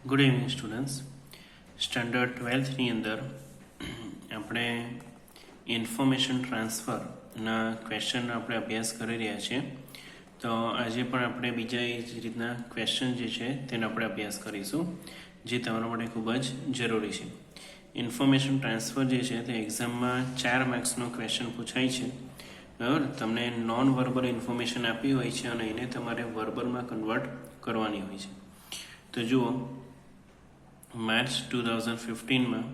Good evening students. Standard 12ની અંદર આપણે information ટ્રાન્સફરના question આપણે અભ્યાસ કરી રહ્યા છીએ. તો આજે પણ આપણે બીજા એ જ રીતના ક્વેશ્ચન જે છે તેનો આપણે અભ્યાસ કરીશું, જે તમારા માટે ખૂબ જ જરૂરી છે. ઇન્ફોર્મેશન ટ્રાન્સફર જે છે તે એક્ઝામમાં 4 માર્ક્સનો ક્વેશ્ચન પૂછાય છે. બરાબર, તમને નોન વર્બલ ઇન્ફોર્મેશન આપી હોય છે અને એને તમારે વર્બલમાં કન્વર્ટ કરવાની હોય છે. તો જુઓ, માર્ચ 2015માં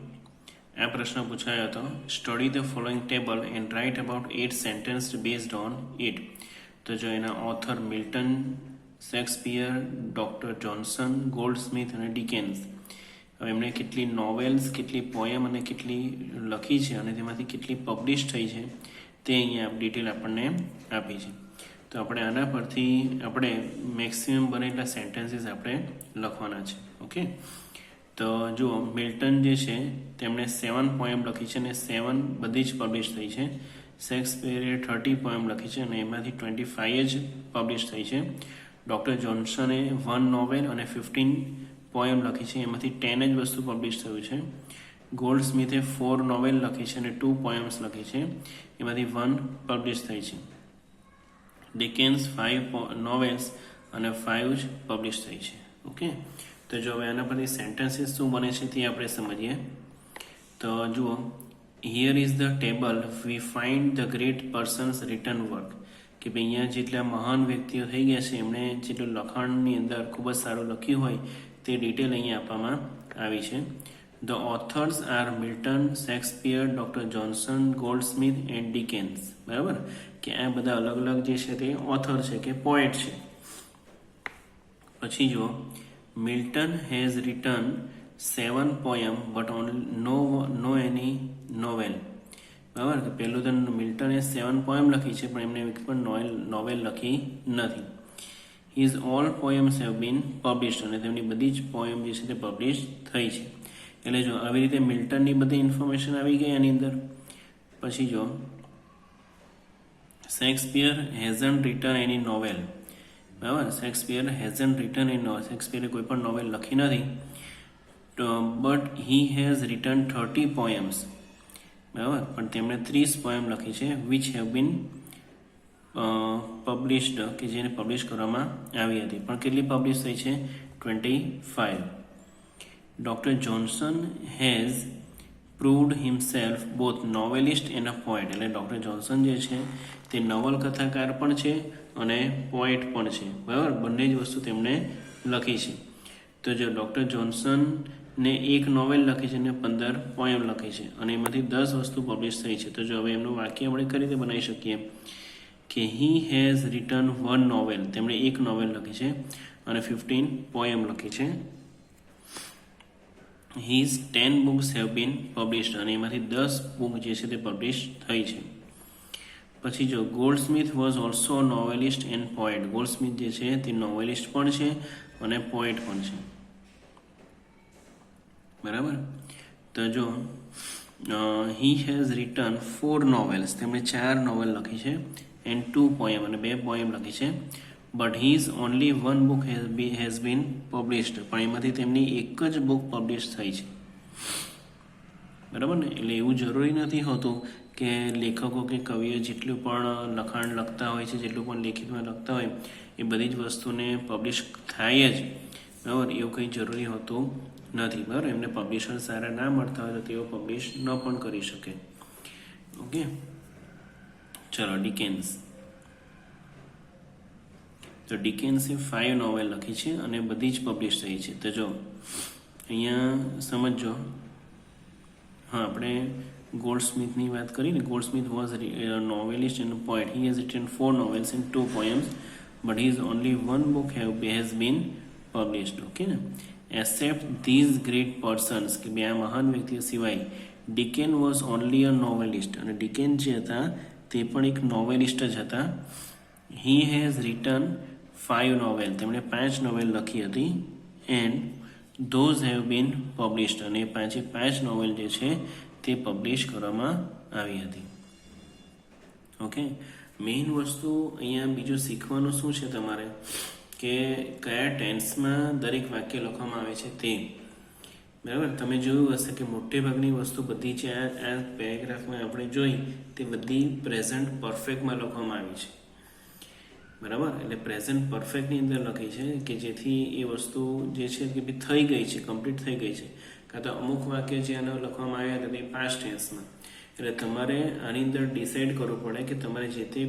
આ પ્રશ્ન પૂછાયો હતો. Study the following table and write about 8 sentence based on it. તો જો એના author Milton, Shakespeare, doctor Johnson, Goldsmith અને ડિકેન્સ. હવે એમણે કેટલી નોવેલ્સ, કેટલી પોયમ અને કેટલી લખી છે અને તેમાંથી કેટલી પબ્લિશ થઈ છે તે અહીંયા ડિટેલ આપણને આપી છે. તો આપણે આના પરથી આપણે મેક્સિમમ બને એટલા સેન્ટેન્સીસ આપણે લખવાના છે. ઓકે, તો જુઓ, મિલ્ટન જે છે તેમણે 7 પોયમ લખી છે અને 7 બધી જ પબ્લિશ થઈ છે. શેક્સપિયરે 30 પોયમ લખી છે અને એમાંથી 25 જ પબ્લિશ થઈ છે. ડૉક્ટર જોન્સને 1 નોવેલ અને 15 પોયમ લખી છે, એમાંથી 10 જ વસ્તુ પબ્લિશ થયું છે. ગોલ્ડસ્મિથે 4 નોવેલ લખી છે અને 2 પોયમ્સ લખી છે, એમાંથી 1 પબ્લિશ થઈ છે. ડિકેન્સ 5 નોવેલ્સ અને 5 જ પબ્લિશ થઈ છે. ઓકે, તો જો હવે આના પરથી સેન્ટેન્સીસ શું બને છે તે આપણે સમજીએ. તો જુઓ, here is the table V find the great persons return work. કે ભાઈ અહીંયા જેટલા મહાન વ્યક્તિઓ થઈ ગયા છે, એમણે જેટલું લખાણની અંદર ખૂબ જ સારું લખ્યું હોય તે ડિટેલ અહીંયા આપવામાં આવી છે. The authors are Milton, Shakespeare, doctor Johnson, Goldsmith and Dickens. બરાબર, કે આ બધા અલગ અલગ જે છે તે ઓથર છે કે પોએટ છે. પછી જુઓ, Milton has written 7 poem but no any novel. બરાબર, કે પહેલું તો મિલ્ટને 7 પોયમ લખી છે પણ એમને એક પણ નોવેલ લખી નથી. His all poems have been published, અને તેમની બધી જ પોયમ જે છે તે પબ્લિશ થઈ છે. એટલે જો આવી રીતે મિલ્ટનની બધી ઇન્ફોર્મેશન આવી ગઈ આની અંદર. પછી જો, શેક્સપિયર હેઝન્ટ રિટન એની નોવેલ. બરાબર, શેક્સપિયર હેઝન્ટ રિટન એની નોવેલ, શેક્સપિયરે કોઈ પણ નોવેલ લખી નથી. But he has return 30 poems. બરાબર, પણ તેમણે 30 પોયમ લખી છે વિચ હેવ બીન પબ્લિશ્ડ, કે જેને પબ્લિશ કરવામાં આવી હતી. પણ કેટલી પબ્લિશ થઈ છે? 25. Doctor Johnson has proved himself both novelist and a poet. એટલે ડૉક્ટર જોન્સન જે છે તે નવલકથાકાર પણ છે અને પોએટ પણ છે. બરાબર, બંને જ વસ્તુ તેમણે લખી છે. તો જો ડૉક્ટર જોન્સનને 1 નોવેલ લખી છે અને 15 પોયમ લખી છે અને એમાંથી 10 વસ્તુ પબ્લિશ થઈ છે. તો જો હવે એમનું વાક્ય આપણે કઈ રીતે બનાવી શકીએ કે હી હેઝ રિટન 1 નોવેલ, તેમણે 1 નોવેલ લખી છે અને 15 પોયમ લખી છે. His 10 books have been published, અને એમાંથી 10 બુક જે છે તે પબ્લિશ થઈ છે. પછી જો, ગોલ્ડસ્મિથ વોઝ ઓલ્સો નોવેલિસ્ટ એન્ડ પોએટ. ગોલ્ડસ્મિથ જે છે તે નોવેલિસ્ટ પણ છે અને પોએટ પણ છે. બરાબર, તો જો, હી હેઝ રિટન 4 નોવેલ્સ, તેમણે 4 નોવેલ લખી છે એન્ડ 2 પોયમ, અને 2 પોયમ લખી છે. But his only 1 book has been published, પણ એમાંથી તેમની એક જ બુક પબ્લિશ થઈ છે. બરાબર ને, એટલે એવું જરૂરી નથી હોતું કે લેખકો કે કવિઓ જેટલું પણ લખાણ લખતા હોય છે, જેટલું પણ લેખિતમાં લખતા હોય એ બધી જ વસ્તુને પબ્લિશ થાય જ. બરાબર, એવું કંઈ જરૂરી હોતું નથી. બરાબર, એમને પબ્લિશર સારા ના મળતા હોય તો તેઓ પબ્લિશ ન પણ કરી શકે. ઓકે, ચલો, ડિકેન્સ. તો ડિકેન્સે 5 નોવેલ લખી છે અને બધી જ પબ્લિશ થઈ છે. તો જો અહીંયા સમજો, હા, આપણે ગોલ્ડસ્મિથની વાત કરીને. Goldsmith was novelist and poet. He has written 4 novels and 2 poems but his only 1 book has been published. Okay ને, એક્સેપ્ટ ધીઝ ગ્રેટ પર્સન્સ, કે બે આ મહાન વ્યક્તિઓ સિવાય, ડિકેન વોઝ ઓનલી અ નોવેલિસ્ટ, અને ડિકેન જે હતા તે પણ એક નોવેલિસ્ટ જ હતા. હી હેઝ રિટન 5 નોવેલ, તેમણે 5 નોવેલ લખી હતી. And those have been published, અને 5 નોવેલ જે છે તે પબ્લિશ કરવામાં આવી હતી. ઓકે, મેઇન વસ્તુ અહીંયા બીજું શીખવાનું શું છે તમારે કે કયા ટેન્સમાં દરેક વાક્ય લખવામાં આવે છે તે. બરાબર, તમે જોયું હશે કે મોટે ભાગની વસ્તુ બધી છે આ પેરેગ્રાફમાં આપણે જોઈ તે બધી પ્રેઝન્ટ પરફેક્ટમાં લખવામાં આવી છે. બરાબર, એટલે પ્રેઝન્ટ પરફેક્ટની અંદર લખી છે કે જેથી એ વસ્તુ જે છે કે બી થઈ ગઈ છે, કમ્પ્લીટ થઈ ગઈ છે. કાં તો અમુક વાક્ય જે આને લખવામાં આવ્યા હતા તે પાસ્ટ ટેન્સમાં. એટલે તમારે આની અંદર ડિસાઇડ કરવું પડે કે તમારે જે તે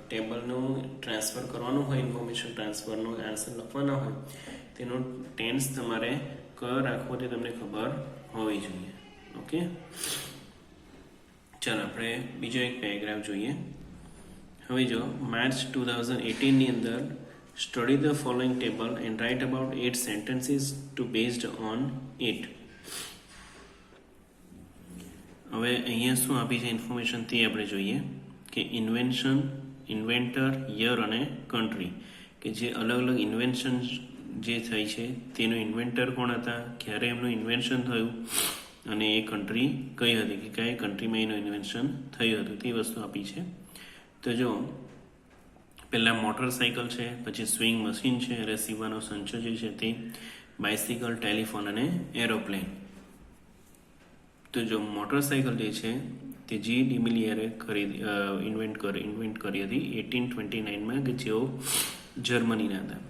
ટેબલનું ટ્રાન્સફર કરવાનું હોય, ઇન્ફોર્મેશન ટ્રાન્સફરનો આન્સર લખવાનો હોય તેનો ટેન્સ તમારે કયો રાખવો તે તમને ખબર હોવી જોઈએ. ઓકે, ચાલો આપણે બીજો એક પેરેગ્રાફ જોઈએ. હવે જો માર્ચ 2018ની અંદર study the following table and write about 8 sentences to based on it. હવે અહીંયા શું આપી છે ઇન્ફોર્મેશન તે આપણે જોઈએ કે ઇન્વેન્શન, ઇન્વેન્ટર, યર અને કન્ટ્રી, કે જે અલગ અલગ ઇન્વેન્શન જે થઈ છે તેનું ઇન્વેન્ટર કોણ હતા, ક્યારે એમનું ઇન્વેન્શન થયું અને એ કન્ટ્રી કઈ હતી, કે કઈ કન્ટ્રીમાં એનું ઇન્વેન્શન થયું હતું તે વસ્તુ આપી છે. તો જો પહેલાં મોટરસાઇકલ છે, પછી સ્વિંગ મશીન છે, એટલે સીવાનો સંચો જે છે તે, બાઇસિકલ, ટેલિફોન અને એરોપ્લેન. તો જો મોટરસાઇકલ જે છે તે જી ડિમિલિયરે ઇન્વેન્ટ કરી હતી 1829માં, કે જેઓ જર્મનીના હતા.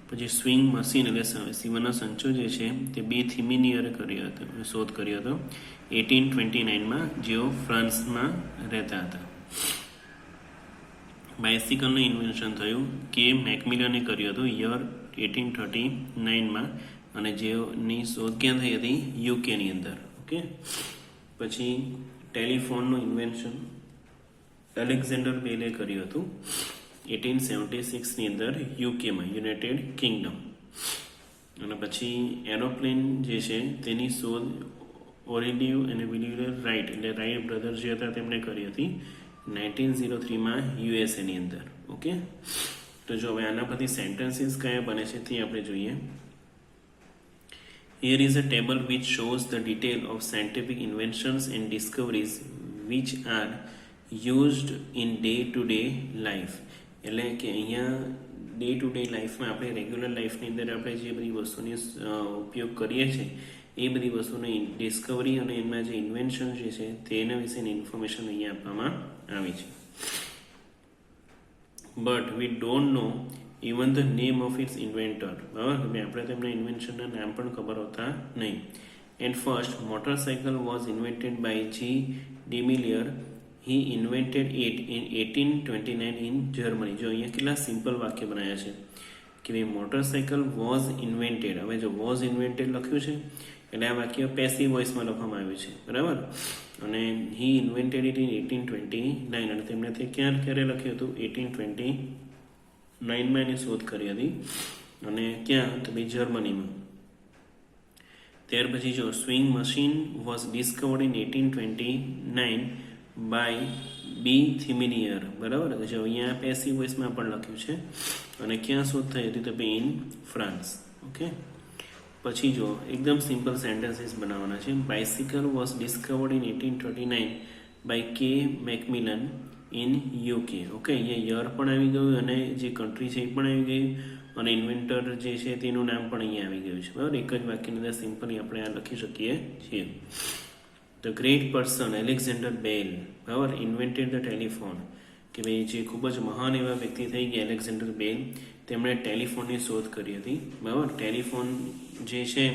પછી સ્વિંગ મશીન એટલે સીવાનો સંચો જે છે તે બી થિમિનિયરે શોધ કર્યો હતો 1829માં, જેઓ ફ્રાન્સમાં રહેતા હતા. બાઇસિકલનું ઇન્વેન્શન થયું કે મેકમિલને કર્યું હતું યર 1839માં, અને જેઓની શોધ ક્યાં થઈ હતી, યુકેની અંદર. ઓકે, પછી ટેલિફોનનું ઇન્વેન્શન એલેક્ઝાન્ડર બેલે કર્યું હતું 1876ની અંદર યુકેમાં, યુનાઇટેડ કિંગડમ. અને પછી એરોપ્લેન જે છે તેની શોધ ઓરિલિવ અને વિલિયર રાઇટ એટલે રાઇટ બ્રધર જે હતા તેમણે કરી હતી 1903માં યુએસએની અંદર. ઓકે, તો જો હવે આના પરથી સેન્ટેન્સીસ કયા બને છે તે આપણે જોઈએ. Here is a table which shows the detail of scientific inventions and discoveries which are used in day-to-day life. એટલે કે અહીંયા ડે ટુ ડે લાઈફમાં આપણે રેગ્યુલર લાઈફની અંદર આપણે જે બધી વસ્તુની ઉપયોગ કરીએ છીએ એ બધી વસ્તુની ડિસ્કવરી અને એમાં જે ઇન્વેન્શન જે છે તેના વિશેની ઇન્ફોર્મેશન અહીંયા આપવામાં આવી છે. But we don't know even the name of its inventor. બરાબર, આપણે તેમના ઇન્વેન્શનના નામ પણ ખબર હોતા નહીં. And first motorcycle was invented by G Daimler. He invented it in 1829 in Germany. જો અહીંયા કેટલા સિમ્પલ વાક્ય બનાવ્યા છે કે ભાઈ મોટરસાઇકલ વોઝ ઇન્વેન્ટેડ. હવે જો વોઝ ઇન્વેન્ટેડ લખ્યું છે એટલે આ વાક્ય પેસિવ વોઇસમાં લખવામાં આવ્યું છે. બરાબર, અને હી ઇન્વેન્ટેડ ઇટ ઇન 1829, અને તેમણે તે ક્યારે લખ્યું હતું 1829માં એની શોધ કરી હતી, અને ક્યાં તો ભાઈ જર્મનીમાં. ત્યાર પછી જો sewing machine was discovered in 1829 by B Thimonnier. બરાબર, જો અહીંયા પેસિવ વોઇસમાં પણ લખ્યું છે, અને ક્યાં શોધ થઈ હતી તો ભાઈ ઇન ફ્રાન્સ. ઓકે, પછી જો એકદમ સિમ્પલ સેન્ટેન્સીસ બનાવવાના છે. Bicycle was discovered in 1839 by K Macmillan in UK. Okay, અહીંયા યર પણ આવી ગયું અને જે કન્ટ્રી છે એ પણ આવી ગયું, અને ઇન્વેન્ટર જે છે તેનું નામ પણ અહીંયા આવી ગયું છે. બરાબર, એક જ વાક્યની અંદર સિમ્પલી આપણે આ લખી શકીએ છીએ. ધ ગ્રેટ પર્સન એલેક્ઝાન્ડર બેલ, બરાબર, ઇન્વેન્ટેડ ધ ટેલિફોન. કે ભાઈ જે ખૂબ જ મહાન એવા વ્યક્તિ થઈ ગયા એલેક્ઝાન્ડર બેલ, તેમણે ટેલિફોનની શોધ કરી હતી. બરાબર, ટેલિફોન જે છે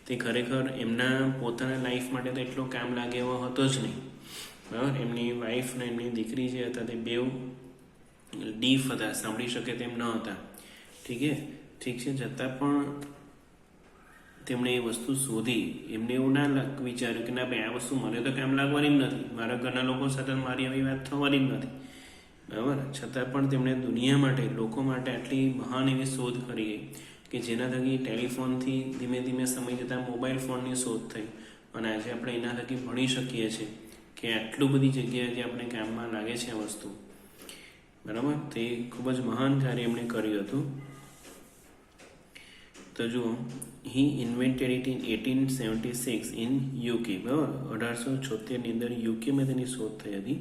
તે ખરેખર એમના પોતાના લાઈફ માટે તો એટલો કામ લાગે એવો હતો જ નહીં. બરાબર, એમની વાઈફ ને એમની દીકરી જે હતા તે બેઉ ડીફ હતા, સાંભળી શકે તેમ ન હતા. ઠીક છે, છતાં પણ તેમણે એ વસ્તુ શોધી. એમને એવું ના વિચાર્યું કે ના ભાઈ આ વસ્તુ મને તો કામ લાગવાની જ નથી, મારા ઘરના લોકો સાથે મારી આવી વાત થવાની જ નથી. બરાબર, છતાં પણ તેમણે દુનિયા માટે, લોકો માટે આટલી મહાન એવી શોધ કરી ગઈ કે જેના થકી ટેલિફોનથી ધીમે ધીમે સમય જતાં મોબાઈલ ફોનની શોધ થઈ, અને આજે આપણે એના થકી ભણી શકીએ છીએ કે આટલું બધી જગ્યાએથી આપણે કામમાં લાગે છે આ વસ્તુ. બરાબર, તે ખૂબ જ મહાન કાર્ય એમણે કર્યું હતું. તો જુઓ, he invented it in 1876 in UK. બરાબર, 1876ની અંદર યુકેમાં તેની શોધ થઈ હતી.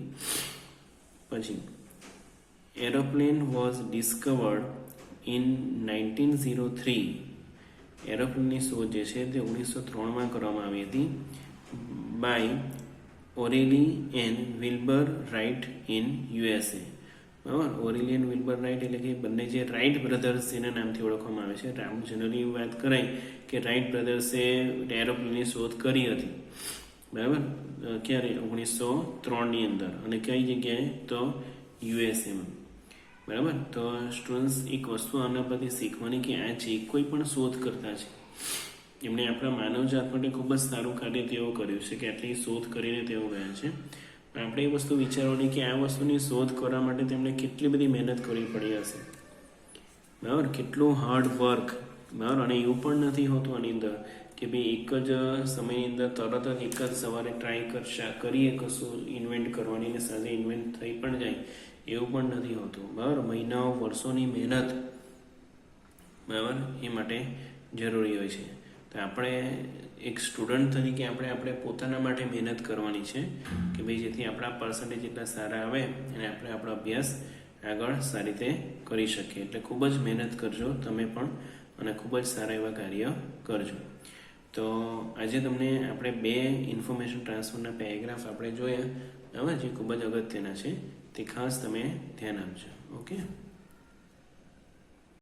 પછી એરોપ્લેન વોઝ ડિસ્કવર્ડ ઇન 1903. એરોપ્લેનની શોધ જે છે તે 1903માં કરવામાં આવી હતી by Orville and Wilbur Wright in USA. બરાબર, ઓરેલી એન્ડ વિલ્બર રાઇટ એટલે કે બંને જે રાઇટ બ્રધર્સ જેના નામથી ઓળખવામાં આવે છે. આપણે જનરલી વાત કરાય કે રાઇટ બ્રધર્સે એરોપ્લેનની શોધ કરી હતી. બરાબર, ક્યારે? 1903ની અંદર. અને કઈ જગ્યાએ? તો યુએસએમાં. બરાબર, તો સ્ટુડન્ટ્સ એક વસ્તુ આના પરથી શીખવાની કે આ જે કોઈ પણ શોધ કરતા છે એમણે આપણા માનવજાત માટે ખૂબ જ સારું કાર્ય તેઓ કર્યું છે કે આટલી શોધ કરીને તેઓ ગયા છે. પણ આપણે એ વસ્તુ વિચારવાની કે આ વસ્તુની શોધ કરવા માટે તેમને કેટલી બધી મહેનત કરવી પડી હશે. બરાબર, કેટલું હાર્ડ વર્ક. બરાબર, અને એવું પણ નથી હોતું આની અંદર કે ભાઈ એક જ સમયની અંદર તરત જ એક જ સવારે ટ્રાય કરીએ કશું ઇન્વેન્ટ કરવાની ને સાંજે ઇન્વેન્ટ થઈ પણ જાય, એવું પણ નથી હોતું. બરાબર, મહિનાઓ વર્ષોની મહેનત બરાબર એ માટે જરૂરી હોય છે. તો આપણે એક સ્ટુડન્ટ તરીકે આપણે પોતાના માટે મહેનત કરવાની છે કે ભાઈ જેથી આપણા પર્સન્ટેજ એટલા સારા આવે અને આપણે આપણો અભ્યાસ આગળ સારી રીતે કરી શકીએ. એટલે ખૂબ જ મહેનત કરજો તમે પણ અને ખૂબ જ સારા એવા કાર્ય કરજો. તો આજે તમને આપણે 2 ઇન્ફોર્મેશન ટ્રાન્સફરના પેરેગ્રાફ આપણે જોયા. બરાબર, જે ખૂબ જ અગત્યના છે તે ખાસ તમે ધ્યાન આપજો. ઓકે.